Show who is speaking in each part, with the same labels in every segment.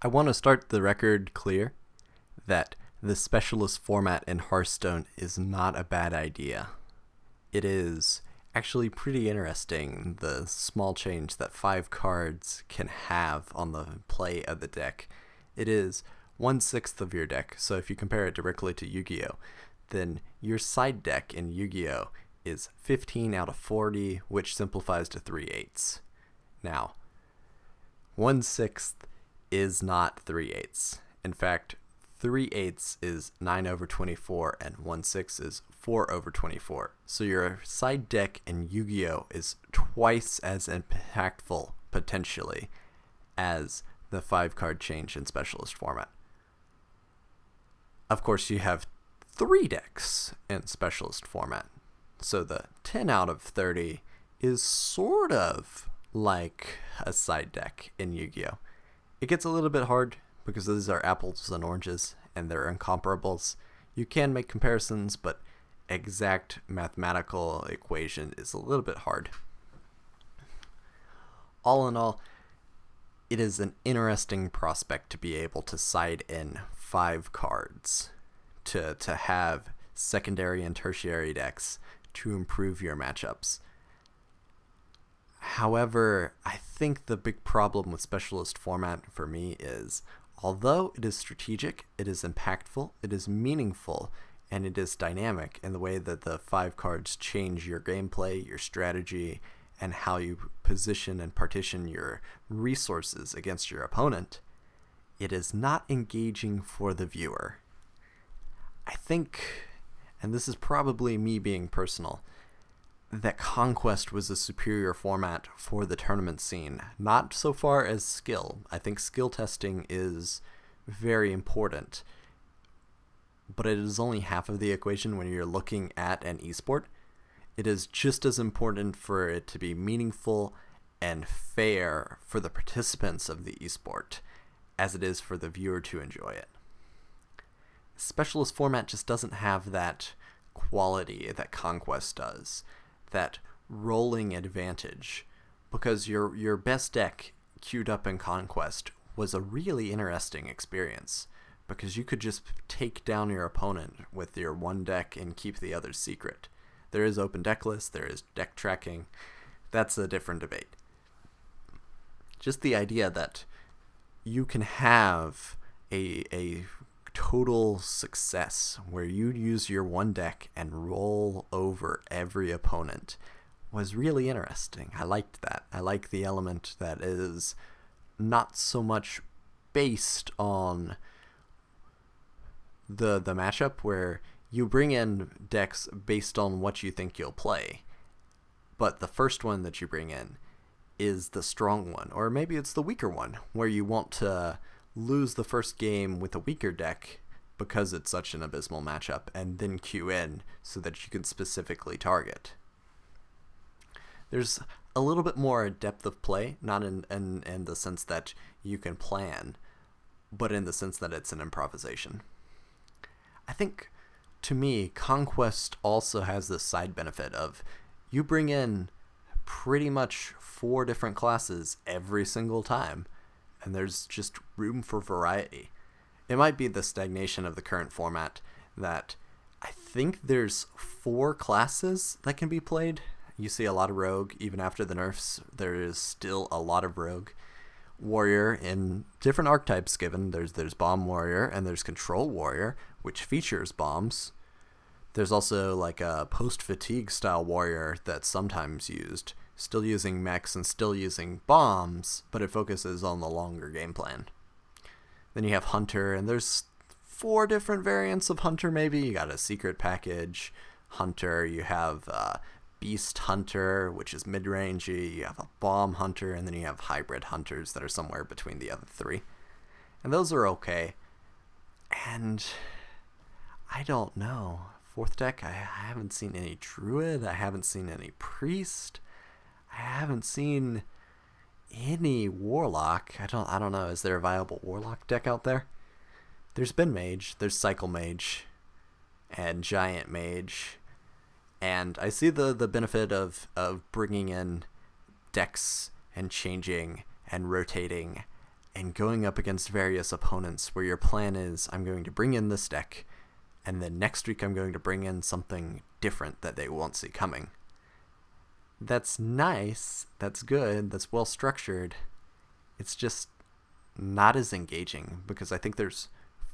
Speaker 1: I want to start the record clear that the specialist format in Hearthstone is not a bad idea. It is actually pretty interesting, the small change that 5 cards can have on the play of the deck. It is 1/6 of your deck, so if you compare it directly to Yu-Gi-Oh, then your side deck in Yu-Gi-Oh is 15 out of 40, which simplifies to 3/8. Now, 1/6 is not 3/8. In fact, 3/8 is 9 over 24 and 1/6 is 4 over 24. So your side deck in Yu-Gi-Oh is twice as impactful, potentially, as the 5 card change in specialist format. Of course, you have 3 decks in specialist format. So the 10 out of 30 is sort of like a side deck in Yu-Gi-Oh. It gets a little bit hard because these are apples and oranges and they're incomparables. You can make comparisons, but exact mathematical equation is a little bit hard. All in all, it is an interesting prospect to be able to side in 5 cards to have secondary and tertiary decks to improve your matchups. However, I think the big problem with specialist format for me is, although it is strategic, it is impactful, it is meaningful, and it is dynamic in the way that the 5 cards change your gameplay, your strategy, and how you position and partition your resources against your opponent, it is not engaging for the viewer. I think, and this is probably me being personal, that Conquest was a superior format for the tournament scene. Not so far as skill. I think skill testing is very important, but it is only half of the equation when you're looking at an esport. It is just as important for it to be meaningful and fair for the participants of the esport as it is for the viewer to enjoy it. Specialist format just doesn't have that quality that Conquest does, that rolling advantage, because your best deck queued up in Conquest was a really interesting experience, because you could just take down your opponent with your one deck and keep the others secret. There is open deck list, there is deck tracking. That's a different debate. Just the idea that you can have a total success where you use your one deck and roll over every opponent was really interesting. I liked that. I like the element that is not so much based on the matchup, where you bring in decks based on what you think you'll play, but the first one that you bring in is the strong one, or maybe it's the weaker one, where you want to lose the first game with a weaker deck because it's such an abysmal matchup, and then queue in so that you can specifically target. There's a little bit more depth of play, not in the sense that you can plan, but in the sense that it's an improvisation. I think, to me, Conquest also has this side benefit of you bring in pretty much 4 different classes every single time, and there's just room for variety. It might be the stagnation of the current format that I think there's 4 classes that can be played. You see a lot of Rogue, even after the nerfs, there is still a lot of Rogue. Warrior in different archetypes given. There's Bomb Warrior and there's Control Warrior, which features bombs. There's also like a post-fatigue style warrior that's sometimes used, still using mechs and still using bombs, but it focuses on the longer game plan. Then you have Hunter, and there's 4 different variants of Hunter maybe. You got a secret package Hunter, you have Beast Hunter, which is mid-rangey, you have a Bomb Hunter, and then you have hybrid Hunters that are somewhere between the other 3. And those are okay. And I don't know. 4th deck, I haven't seen any Druid, I haven't seen any Priest, I haven't seen any Warlock. I don't know, is there a viable Warlock deck out there? There's been Mage, there's Cycle Mage, and Giant Mage, and I see the benefit of bringing in decks and changing and rotating and going up against various opponents where your plan is, I'm going to bring in this deck, and then next week I'm going to bring in something different that they won't see coming. That's nice, that's good, that's well structured. It's just not as engaging, because I think there's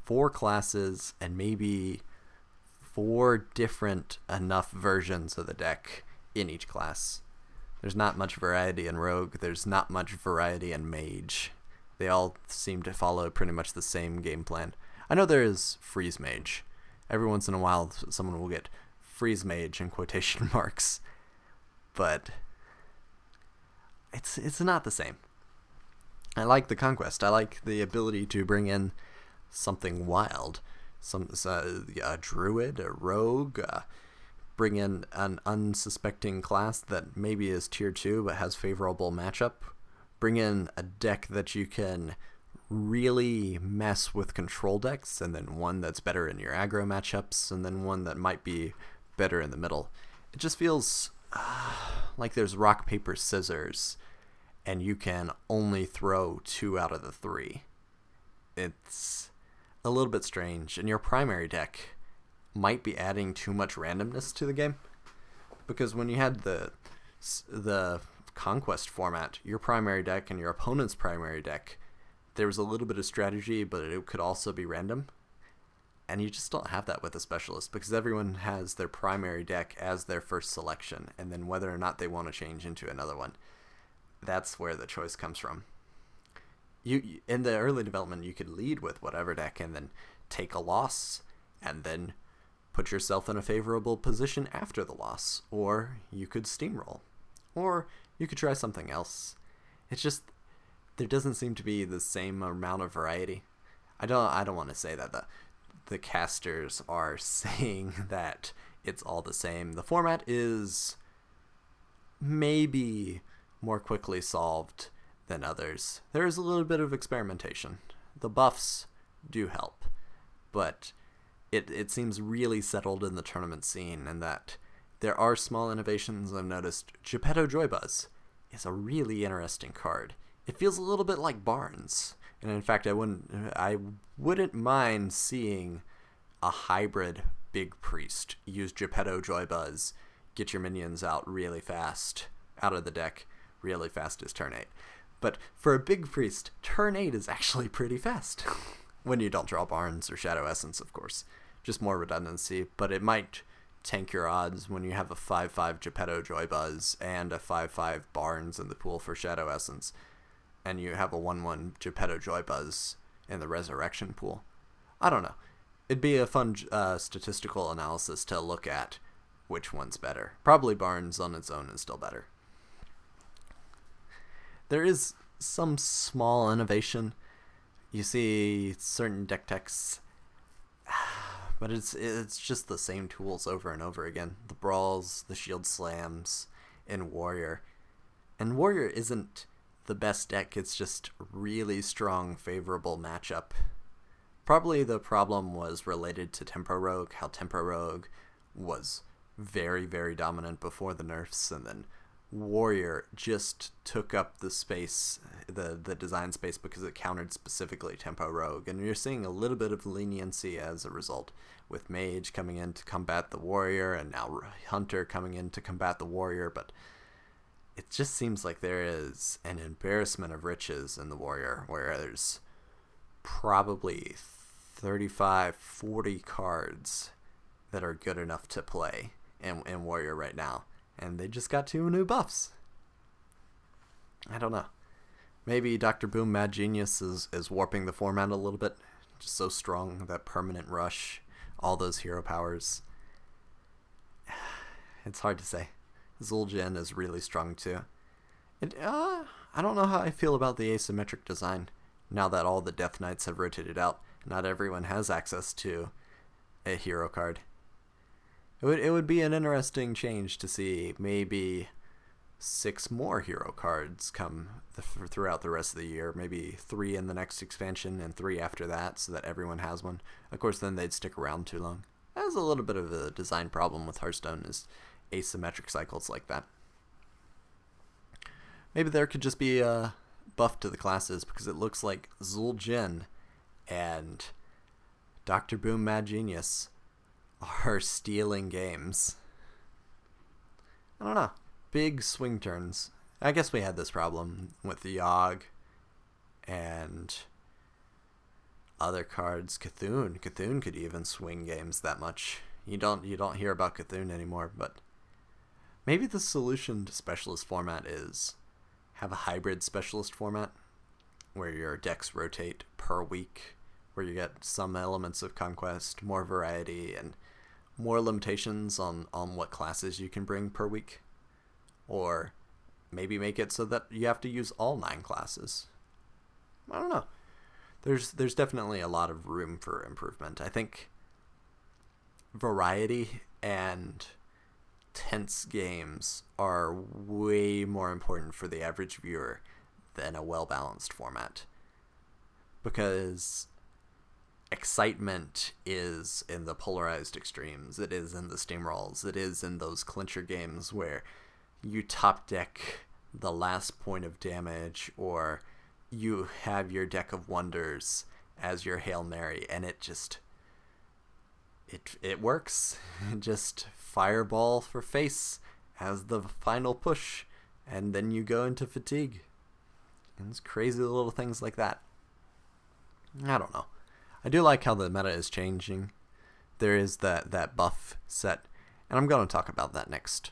Speaker 1: 4 classes and maybe 4 different enough versions of the deck in each class. There's not much variety in Rogue, there's not much variety in Mage. They all seem to follow pretty much the same game plan. I know there is Freeze Mage. Every once in a while someone will get Freeze Mage in quotation marks, but it's not the same. I like the Conquest. I like the ability to bring in something wild, a druid, a rogue, bring in an unsuspecting class that maybe is tier 2 but has favorable matchup. Bring in a deck that you can really mess with control decks, and then one that's better in your aggro matchups, and then one that might be better in the middle. It just feels like there's rock, paper, scissors, and you can only throw 2 out of the 3. It's a little bit strange, and your primary deck might be adding too much randomness to the game, because when you had the Conquest format, your primary deck and your opponent's primary deck, there was a little bit of strategy, but it could also be random. And you just don't have that with a Specialist, because everyone has their primary deck as their first selection, and then whether or not they want to change into another one, that's where the choice comes from. You in the early development, you could lead with whatever deck and then take a loss, and then put yourself in a favorable position after the loss, or you could steamroll, or you could try something else. It's just, there doesn't seem to be the same amount of variety. I don't want to say that the casters are saying that it's all the same. The format is maybe more quickly solved than others. There is a little bit of experimentation. The buffs do help, but it seems really settled in the tournament scene, and that there are small innovations. I've noticed Geppetto Joybuzz is a really interesting card. It feels a little bit like Barnes, and in fact I wouldn't mind seeing a hybrid Big Priest use Geppetto Joybuzz, get your minions out really fast, out of the deck really fast as turn 8. But for a Big Priest, turn 8 is actually pretty fast. When you don't draw Barnes or Shadow Essence, of course. Just more redundancy, but it might tank your odds when you have a 5/5 Geppetto Joybuzz and a 5/5 Barnes in the pool for Shadow Essence, and you have a 1/1 Geppetto Joybuzz in the Resurrection pool. I don't know. It'd be a fun statistical analysis to look at which one's better. Probably Barnes on its own is still better. There is some small innovation. You see certain deck techs, but it's just the same tools over and over again. The brawls, the shield slams, and Warrior. And Warrior isn't the best deck, it's just really strong, favorable matchup. Probably the problem was related to Tempo Rogue, how Tempo Rogue was very, very dominant before the nerfs, and then Warrior just took up the space, the design space, because it countered specifically Tempo Rogue, and you're seeing a little bit of leniency as a result, with Mage coming in to combat the Warrior, and now Hunter coming in to combat the Warrior, but it just seems like there is an embarrassment of riches in the Warrior, where there's probably 35, 40 cards that are good enough to play in Warrior right now. And they just got 2 new buffs. I don't know. Maybe Dr. Boom Mad Genius is warping the format a little bit. Just so strong, that permanent rush, all those hero powers. It's hard to say. Zul'jin is really strong too. I don't know how I feel about the asymmetric design, now that all the Death Knights have rotated out. Not everyone has access to a hero card. It would be an interesting change to see maybe 6 more hero cards come throughout the rest of the year. Maybe 3 in the next expansion and 3 after that, so that everyone has one. Of course, then they'd stick around too long. That's a little bit of a design problem with Hearthstone, is asymmetric cycles like that. Maybe there could just be buff to the classes because it looks like Zul'jin and Dr. Boom Mad Genius are stealing games. I don't know. Big swing turns. I guess we had this problem with the Yogg and other cards. Cthulhu could even swing games that much. You don't hear about Cthulhu anymore, but maybe the solution to specialist format is have a hybrid specialist format where your decks rotate per week, where you get some elements of conquest, more variety, and more limitations on what classes you can bring per week. Or maybe make it so that you have to use all 9 classes. I don't know. There's definitely a lot of room for improvement. I think variety and tense games are way more important for the average viewer than a well-balanced format, because excitement is in the polarized extremes. It is in the steamrolls. It is in those clincher games where you top deck the last point of damage, or you have your deck of wonders as your Hail Mary, and it just it works. Just fireball for face as the final push, and then you go into fatigue. And it's crazy little things like that. I don't know. I do like how the meta is changing. There is that buff set, and I'm going to talk about that next.